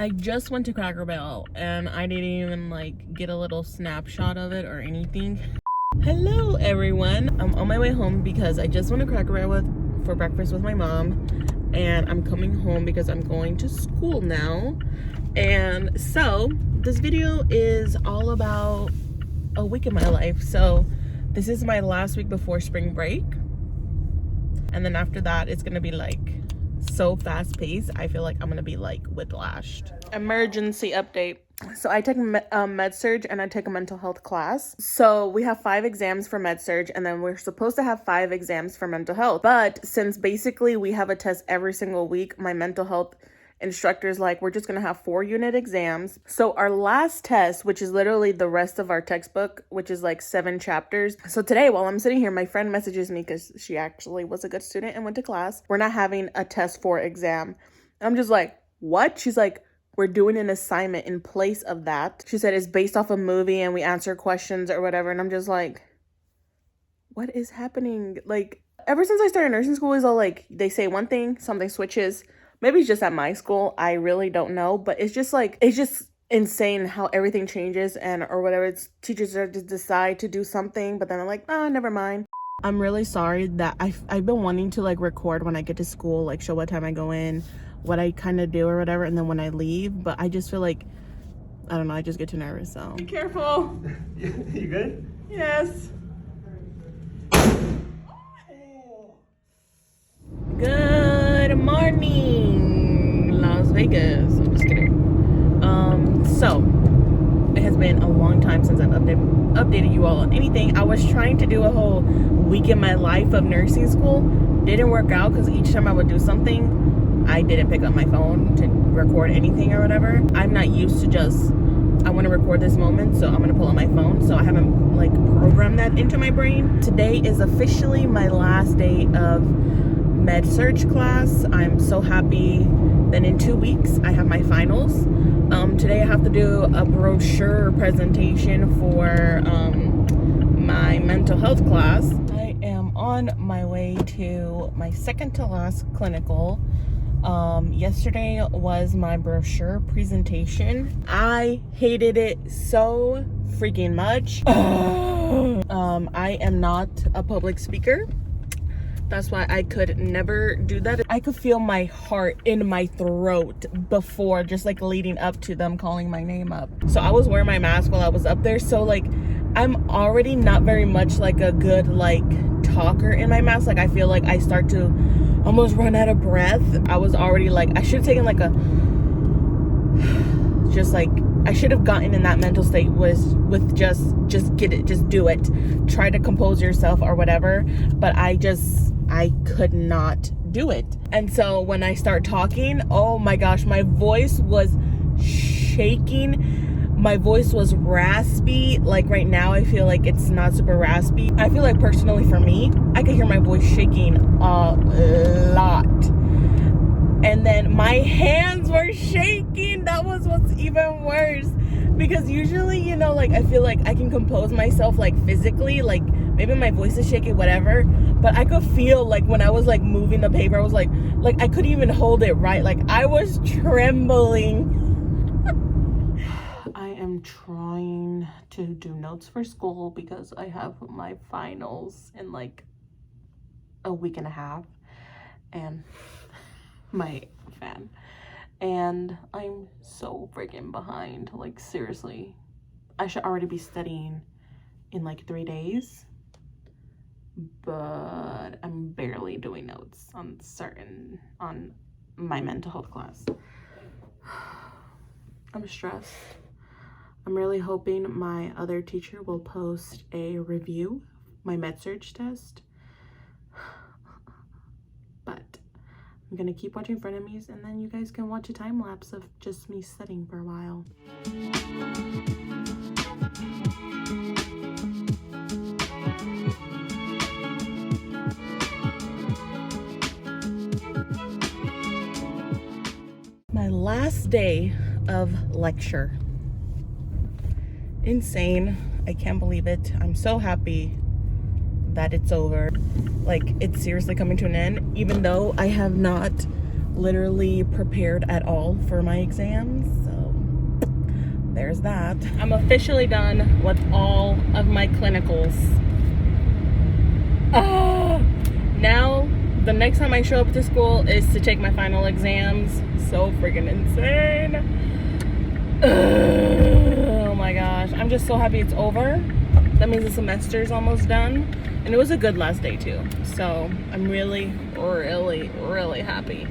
I just went to Cracker Barrel and I didn't even like get a little snapshot of it or anything. Hello everyone. I'm on my way home because I just went to Cracker Barrel for breakfast with my mom, and I'm coming home because I'm going to school now. And so this video is all about a week in my life. So this is my last week before spring break, and then after that it's gonna be like so fast paced. I feel like I'm gonna be like whiplashed. Emergency update. So I took med surg and I took a mental health class. So we have 5 exams for med surg, and then we're supposed to have 5 exams for mental health. But since basically we have a test every single week, my mental health instructor's like, we're just gonna have 4 unit exams. So our last test, which is literally the rest of our textbook, which is like 7 chapters. So today, while I'm sitting here, my friend messages me because she actually was a good student and went to class. We're not having a test 4 exam. I'm just like, what? She's like, we're doing an assignment in place of that. She said it's based off a movie and we answer questions or whatever. And I'm just like, what is happening? Like, ever since I started nursing school, is all like, they say one thing, something switches. Maybe it's just at my school. I really don't know. But it's just like, it's just insane how everything changes and or whatever. It's teachers are to decide to do something, but then I'm like, oh, never mind. I'm really sorry that I've been wanting to like record when I get to school, like show what time I go in, what I kind of do or whatever, and then when I leave. But I just feel like, I don't know, I just get too nervous. So be careful. You good? Yes. Good morning, Las Vegas. I'm just kidding. So it has been a long time since I've updated you all on anything. I was trying to do a whole week in my life of nursing school. Didn't work out because each time I would do something, I didn't pick up my phone to record anything or whatever. I'm not used to just, I want to record this moment, so I'm going to pull out my phone. So I haven't like programmed that into my brain. Today is officially my last day of med surg class. I'm so happy. Then in 2 weeks I have my finals. Today I have to do a brochure presentation for my mental health class. I am on my way to my second to last clinical. Yesterday was my brochure presentation. I hated it so freaking much. I am not a public speaker. That's why I could never do that. I could feel my heart in my throat before, just like leading up to them calling my name up. So I was wearing my mask while I was up there. So like, I'm already not very much like a good like talker in my mask. Like I feel like I start to almost run out of breath. I was already like, I should have taken like a, just like, I should have gotten in that mental state with just get it, just do it. Try to compose yourself or whatever. But I could not do it. And so when I start talking, oh my gosh, my voice was shaking. My voice was raspy. Like right now, I feel like it's not super raspy. I feel like personally for me, I could hear my voice shaking a lot. And then my hands were shaking. That was what's even worse. Because usually, you know, like I feel like I can compose myself like physically, like maybe my voice is shaking, whatever. But I could feel like when I was like moving the paper, I was like I couldn't even hold it right. Like I was trembling. I am trying to do notes for school because I have my finals in like a week and a half. And my fan, and I'm so freaking behind. Like seriously, I should already be studying in like 3 days, but I'm barely doing notes on my mental health class. I'm stressed. I'm really hoping my other teacher will post a review, my med surg test, but I'm gonna keep watching Frenemies, and then you guys can watch a time lapse of just me studying for a while. My last day of lecture. Insane. I can't believe it. I'm so happy that it's over. Like, it's seriously coming to an end, even though I have not literally prepared at all for my exams. So there's that. I'm officially done with all of my clinicals. Now the next time I show up to school is to take my final exams. So freaking insane. Oh my gosh, I'm just so happy it's over. That means the semester's almost done, and it was a good last day too, so I'm really happy.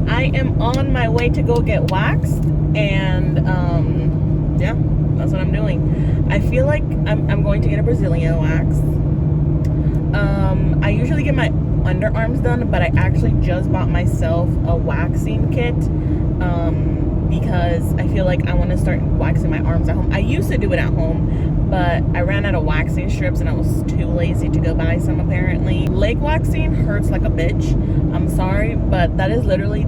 I am on my way to go get waxed, and yeah, that's what I'm doing. I feel like I'm going to get a Brazilian wax. I usually get my underarms done, but I actually just bought myself a waxing kit because I feel like I want to start waxing my arms at home. I used to do it at home, but I ran out of waxing strips and I was too lazy to go buy some apparently. Leg waxing hurts like a bitch. I'm sorry, but that is literally,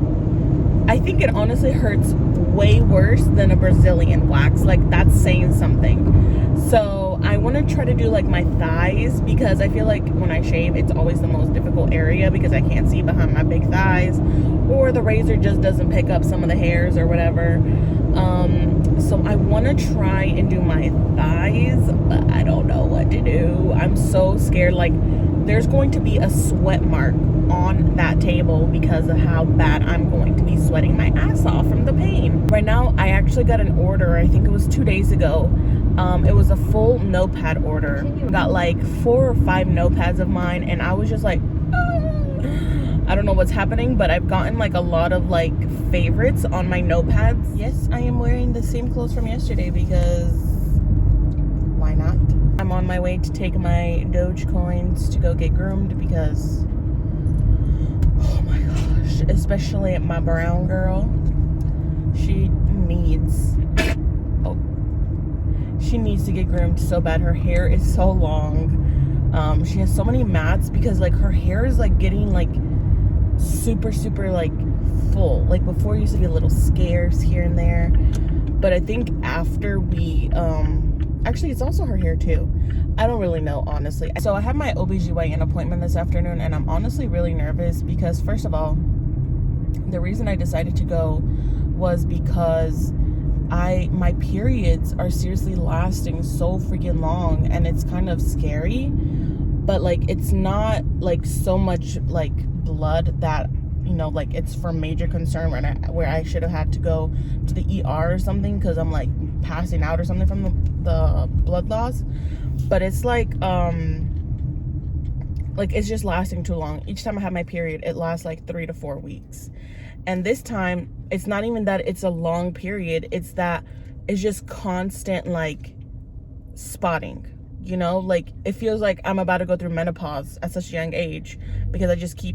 I think it honestly hurts way worse than a Brazilian wax. Like, that's saying something. So I want to try to do like my thighs, because I feel like when I shave, it's always the most difficult area because I can't see behind my big thighs, or the razor just doesn't pick up some of the hairs or whatever. So I want to try and do my thighs, but I don't know what to do. I'm so scared. Like, there's going to be a sweat mark on that table because of how bad I'm going to be sweating my ass off from the pain. Right now, I actually got an order, I think it was 2 days ago. It was a full notepad order. Got like 4 or 5 notepads of mine, and I was just like, I don't know what's happening, but I've gotten like a lot of like favorites on my notepads. Yes, I am wearing the same clothes from yesterday because why not? I'm on my way to take my Doge coins to go get groomed because, oh my gosh, especially my brown girl, she needs to get groomed so bad. Her hair is so long. She has so many mats because like her hair is like getting like super like full. Like before it used to be a little scarce here and there, but I think after we actually it's also her hair too. I don't really know, honestly. So I have my OBGYN appointment this afternoon, and I'm honestly really nervous because, first of all, the reason I decided to go was because my periods are seriously lasting so freaking long, and it's kind of scary. But like, it's not like so much like blood that, you know, like it's for major concern where I should have had to go to the ER or something because I'm like passing out or something from the blood loss. But it's like it's just lasting too long. Each time I have my period, it lasts like 3 to 4 weeks. And this time, it's not even that it's a long period, it's that it's just constant like spotting, you know? Like, it feels like I'm about to go through menopause at such a young age because I just keep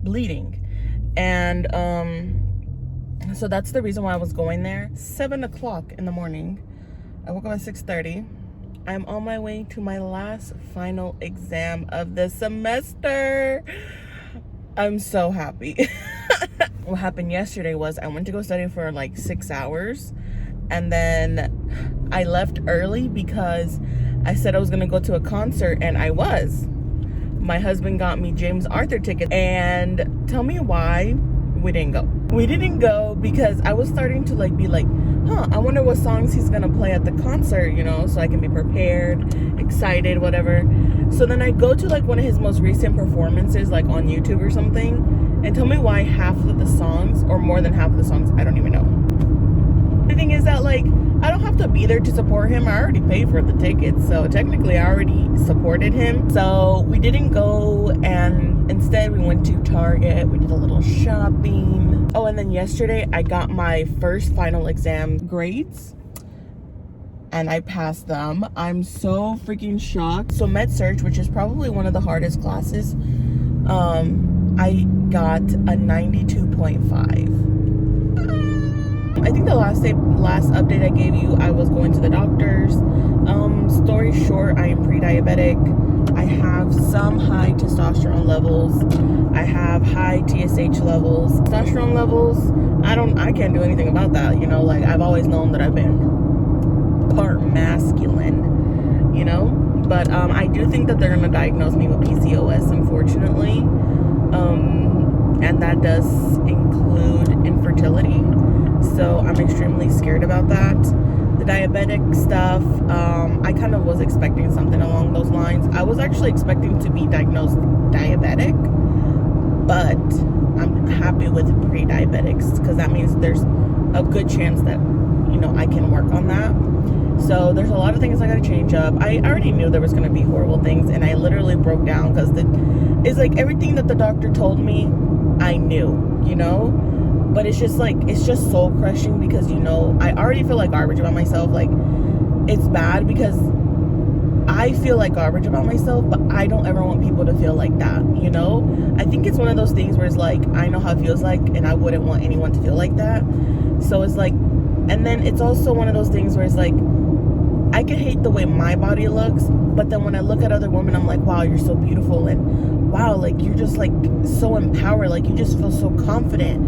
bleeding. And so that's the reason why I was going there. 7 o'clock in the morning. I woke up at 6:30. I'm on my way to my last final exam of the semester. I'm so happy. What happened yesterday was I went to go study for like 6 hours, and then I left early because I said I was gonna go to a concert, and I was. My husband got me James Arthur tickets, and tell me why we didn't go. We didn't go because I was starting to like be like, I wonder what songs he's gonna play at the concert, you know, so I can be prepared, excited, whatever. So then I go to like one of his most recent performances, like on YouTube or something, and tell me why half of the songs, or more than half of the songs, I don't even know. The thing is that like, I don't have to be there to support him. I already paid for the tickets, so technically I already supported him. So we didn't go, and instead we went to Target. We did a little shopping. Oh, and then yesterday I got my first final exam grades, and I passed them. I'm so freaking shocked. So med search, which is probably one of the hardest classes, I got a 92.5. I think the last update I gave you, I was going to the doctors. Story short, I am pre-diabetic. I have some high testosterone levels. I have high TSH levels. Testosterone levels, I can't do anything about that, you know, like I've always known that I've been part masculine, you know, but I do think that they're gonna diagnose me with PCOS, unfortunately. and that does include infertility. So I'm extremely scared about that. The diabetic stuff, I kind of was expecting something along those lines. I was actually expecting to be diagnosed diabetic, but I'm happy with pre-diabetics because that means there's a good chance that, you know, I can work on that. So there's a lot of things I gotta change up. I already knew there was gonna be horrible things, and I literally broke down because it's like everything that the doctor told me, I knew, you know? But it's just like, it's just soul crushing because, you know, I already feel like garbage about myself. Like, it's bad because I feel like garbage about myself, but I don't ever want people to feel like that, you know? I think it's one of those things where it's like, I know how it feels like, and I wouldn't want anyone to feel like that. So it's like, and then it's also one of those things where it's like, I can hate the way my body looks, but then when I look at other women, I'm like, wow, you're so beautiful, and wow, like, you're just like so empowered, like, you just feel so confident.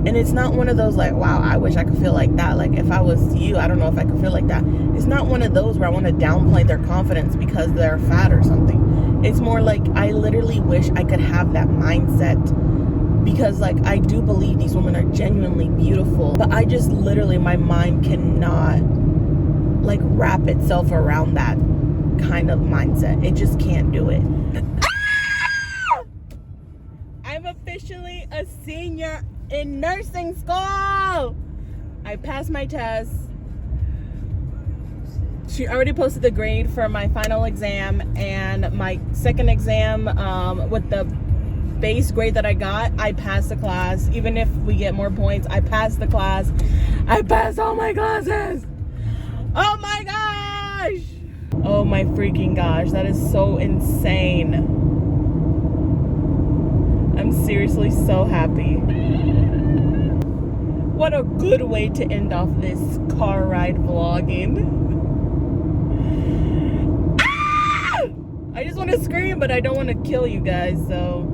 And it's not one of those like, wow, I wish I could feel like that. Like, if I was you, I don't know if I could feel like that. It's not one of those where I want to downplay their confidence because they're fat or something. It's more like, I literally wish I could have that mindset, because like, I do believe these women are genuinely beautiful, but I just literally, my mind cannot like wrap itself around that kind of mindset. It just can't do it. I'm officially a senior in nursing school. I passed my test. She already posted the grade for my final exam, and my second exam, with the base grade that I got, I passed the class. Even if we get more points, I passed the class. I passed all my classes. Oh my gosh! Oh my freaking gosh, that is so insane. I'm seriously so happy. What a good way to end off this car ride vlogging. Ah! I just want to scream, but I don't want to kill you guys, so